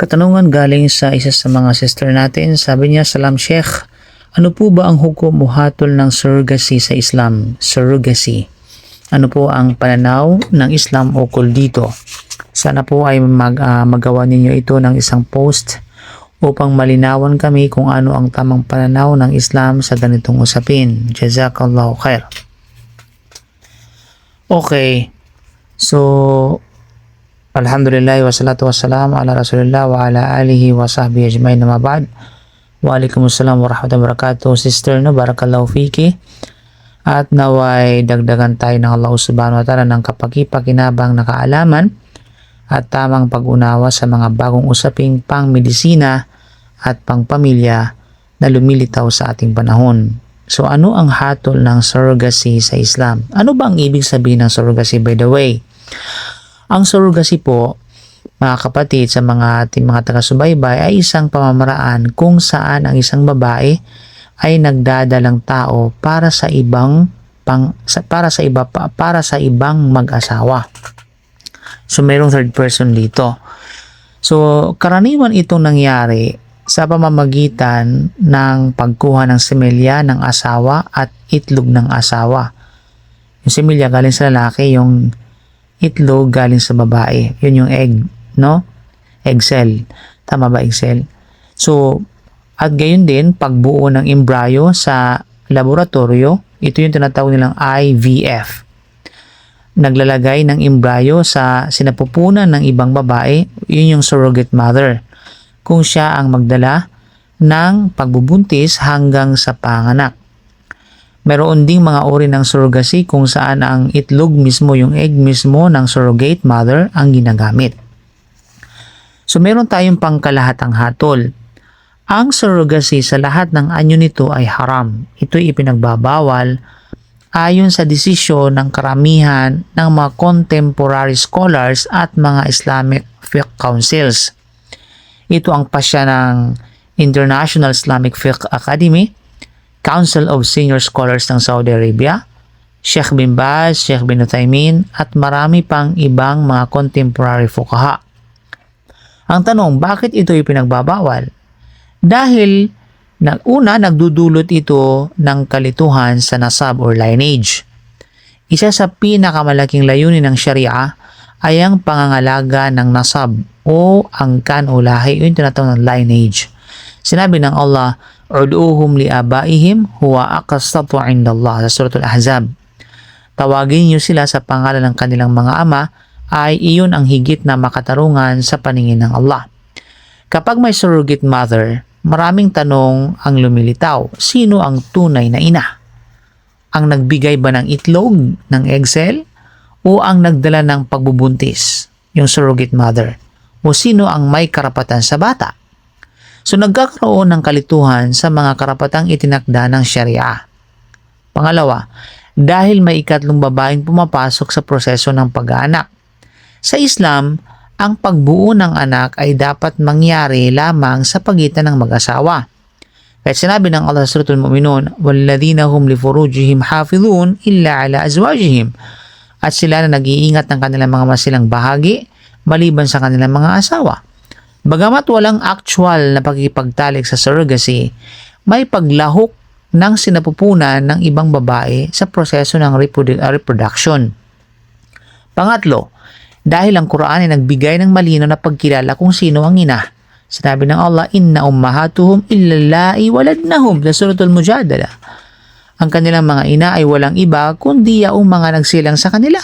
Katanungan galing sa isa sa mga sister natin. Sabi niya, Salam Sheikh, ano po ba ang hukom o hatol ng surrogacy sa Islam? Surrogacy. Ano po ang pananaw ng Islam ukol dito? Sana po ay magawa ninyo ito ng isang post upang malinawan kami kung ano ang tamang pananaw ng Islam sa ganitong usapin. Jazakallahu khair. Okay. So, alhamdulillah wa salatu wassalam ala rasulillah wa ala alihi wa sahbihi ajmain na mabad. Waalaikumsalam warahmatullahi wabarakatuh. Sister, no, barakallahu fiki. At naway dagdagan tayo ng Allah subhanahu wa ta'ala ng kapaki-pakinabang na kaalaman at tamang pag-unawa sa mga bagong usaping pang-medisina at pang-pamilya na lumilitaw sa ating panahon. So ano ang hatol ng surrogacy sa Islam? Ano ba ang ibig sabihin ng surrogacy, by the way? Ang surrogacy po, mga kapatid, sa mga ating mga taga-subaybay ay isang pamamaraan kung saan ang isang babae ay nagdadalang tao para sa ibang mag-asawa. So mayroong third person dito. So karaniwan itong nangyari sa pamamagitan ng pagkuha ng semilya ng asawa at itlog ng asawa. Yung semilya galing sa lalaki, yung itlog galing sa babae. Yun yung egg, no? Egg cell. Tama ba, egg cell? So, at gayon din, pagbuo ng embryo sa laboratorio, ito yung tinatawag nilang IVF. Naglalagay ng embryo sa sinapupunan ng ibang babae, yun yung surrogate mother. Kung siya ang magdala ng pagbubuntis hanggang sa panganak. Meron ding mga uri ng surrogacy kung saan ang itlog mismo, yung egg mismo ng surrogate mother ang ginagamit. So meron tayong pangkalahatang hatol. Ang surrogacy sa lahat ng anyo nito ay haram. Ito'y ipinagbabawal ayon sa desisyon ng karamihan ng mga contemporary scholars at mga Islamic fiqh councils. Ito ang pasya ng International Islamic Fiqh Academy, Council of Senior Scholars ng Saudi Arabia, Sheikh bin Baz, Sheikh bin Uthaymin, at marami pang ibang mga contemporary fuqaha. Ang tanong, bakit ito ipinagbabawal? Dahil nagdudulot ito ng kalituhan sa nasab or lineage. Isa sa pinakamalaking layunin ng Sharia ay ang pangangalaga ng nasab o angkan o lahi, yung tinatawag ng lineage. Sinabi ng Allah, "Ud'uhum liabaihim huwa aqsatu 'indallah" sa Suratul Ahzab. Tawagin niyo sila sa pangalan ng kanilang mga ama, ay iyon ang higit na makatarungan sa paningin ng Allah. Kapag may surrogate mother, maraming tanong ang lumilitaw. Sino ang tunay na ina? Ang nagbigay ba ng itlog, ng egg cell? O ang nagdala ng pagbubuntis, yung surrogate mother? O sino ang may karapatan sa bata? So nagkakaroon ng kalituhan sa mga karapatang itinakda ng Sharia. Pangalawa, dahil may ikatlong babaeng pumapasok sa proseso ng pag-aanak. Sa Islam, ang pagbuo ng anak ay dapat mangyari lamang sa pagitan ng mag-asawa. Kaya sinabi ng Allah sa Suratul Mu'minun, "Walladhina hum li furujihim hafizun illa ala azwajihim." At sila na nag-iingat ng kanilang mga masilang bahagi maliban sa kanilang mga asawa. Bagamat walang actual na pagkikipagtalik sa surrogacy, may paglahok ng sinapupunan ng ibang babae sa proseso ng reproduction. Pangatlo, dahil ang Quran ay nagbigay ng malinaw na pagkilala kung sino ang ina. Sinabi ng Allah, "Inna ummahatuhum illallai waladnahum" sa Suratul Mujadala. Ang kanilang mga ina ay walang iba kundi yaong mga nagsilang sa kanila.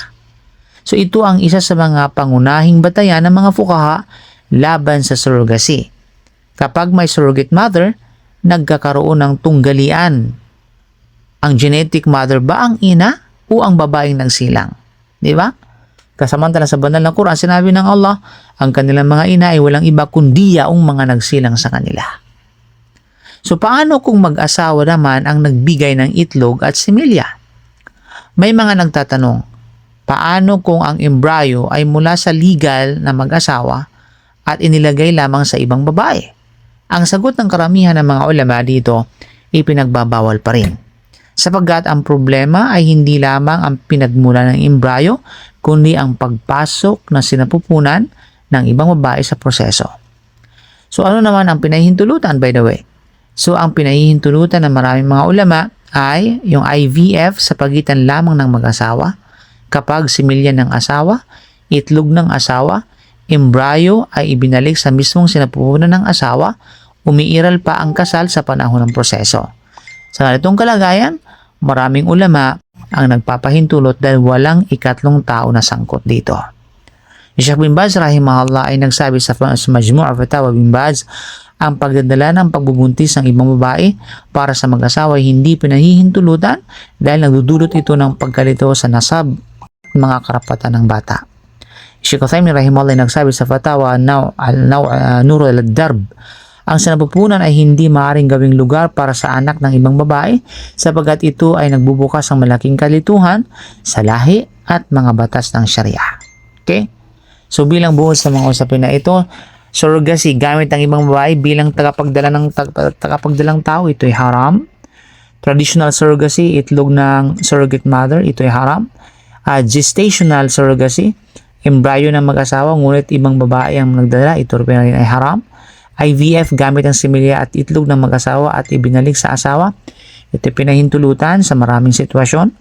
So ito ang isa sa mga pangunahing batayan ng mga fuqaha laban sa surrogacy. Kapag may surrogate mother, nagkakaroon ng tunggalian. Ang genetic mother ba ang ina o ang babaeng nagsilang? Di ba? Kasamantala sa banal na Quran, sinabi ng Allah, ang kanilang mga ina ay walang iba kundi yaong mga nagsilang sa kanila. So paano kung mag-asawa naman ang nagbigay ng itlog at similya? May mga nagtatanong, paano kung ang embryo ay mula sa legal na mag-asawa at inilagay lamang sa ibang babae? Ang sagot ng karamihan ng mga ulama dito, ipinagbabawal pa rin. Sapagkat ang problema ay hindi lamang ang pinagmula ng embryo, kundi ang pagpasok na sinapupunan ng ibang babae sa proseso. So ano naman ang pinahihintulutan, by the way? So ang pinahihintulutan ng maraming mga ulama ay yung IVF sa pagitan lamang ng mag-asawa kapag similya ng asawa, itlog ng asawa, embryo ay ibinalik sa mismong sinapupunan ng asawa, umiiral pa ang kasal sa panahon ng proseso. Sa ganitong kalagayan, maraming ulama ang nagpapahintulot dahil walang ikatlong tao na sangkot dito. Sheikh bin Baz rahimahullah ay nagsabi sa Majmu' Fatawa bin Baz, ang pagdadala ng pagbubuntis ng ibang babae para sa mag-asawa ay hindi pinahihintulutan dahil nagdudulot ito ng pagkalito sa nasab mga karapatan ng bata. Sheikh Uthaymin rahimahullah ay nagsabi sa Fatawa Nur al-Darb, ang sinapupunan ay hindi maaaring gawing lugar para sa anak ng ibang babae sapagkat ito ay nagbubukas ng malaking kalituhan sa lahi at mga batas ng Sharia. Okay? So bilang buod sa mga usapin na ito, surrogacy gamit ang ibang babae bilang tagapagdalang tao, ito ay haram. Traditional surrogacy, itlog ng surrogate mother, ito ay haram. Gestational surrogacy, embryo ng mag-asawa ngunit ibang babae ang nagdala, ito rin ay haram. IVF gamit ang similya at itlog ng mag-asawa at ibinalik sa asawa, ito ay pinahintulutan sa maraming sitwasyon.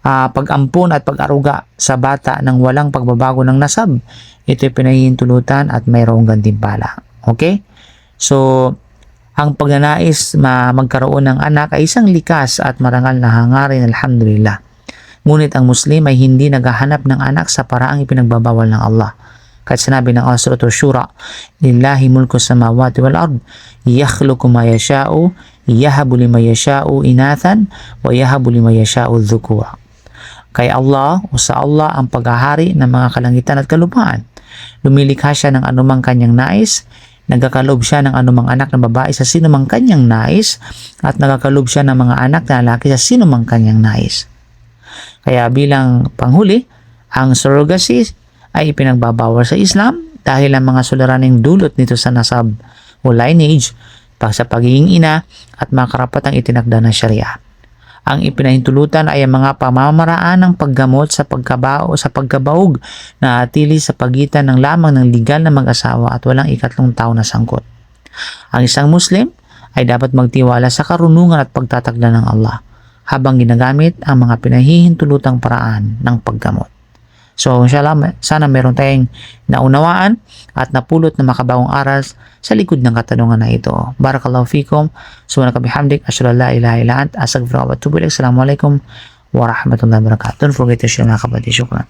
Pag-ampon at pag-aruga sa bata ng walang pagbabago ng nasab, ito ay pinahihintulutan at mayroong gantimpala. Okay? So, ang pagnanais magkaroon ng anak ay isang likas at marangal na hangarin, alhamdulillah. Ngunit ang Muslim ay hindi naghahanap ng anak sa paraang ipinagbabawal ng Allah. Kahit sinabi ng Allah Surah Shura, Lillahi mulku samawati wal ard, yakhluqu ma yasha'u, yahabu liman yasha'u inathan, wa yahabu liman yasha'u dhukura. Kay Allah o sa Allah ang paghahari ng mga kalangitan at kalupaan. Lumilikha siya ng anumang kanyang nais, nagkakalob siya ng anumang anak na babae sa sinumang kanyang nais, at nagkakalob siya ng mga anak na lalaki sa sinumang kanyang nais. Kaya bilang panghuli, ang surrogacy ay ipinagbabawal sa Islam dahil ang mga suliraning dulot nito sa nasab o lineage, sa pagiging ina at mga karapatang itinakda ng Sharia. Ang ipinahintulutan ay ang mga pamamaraan ng paggamot sa pagkabaog na atili sa pagitan ng lamang ng legal na mag-asawa at walang ikatlong tao na sangkot. Ang isang Muslim ay dapat magtiwala sa karunungan at pagtatakda ng Allah habang ginagamit ang mga pinahihintulutang paraan ng paggamot. So, inshallah, sana meron tayong naunawaan at napulot na makabagong aral sa likod ng katanungan na ito. Barakallahu fikum. Subhanaka bihamdik. Asyhadu an la ilaha illa anta. Astaghfiruka wa atubu ilaik. Assalamualaikum warahmatullahi wabarakatuh. Don't forget to share mga kapatid. Shukran.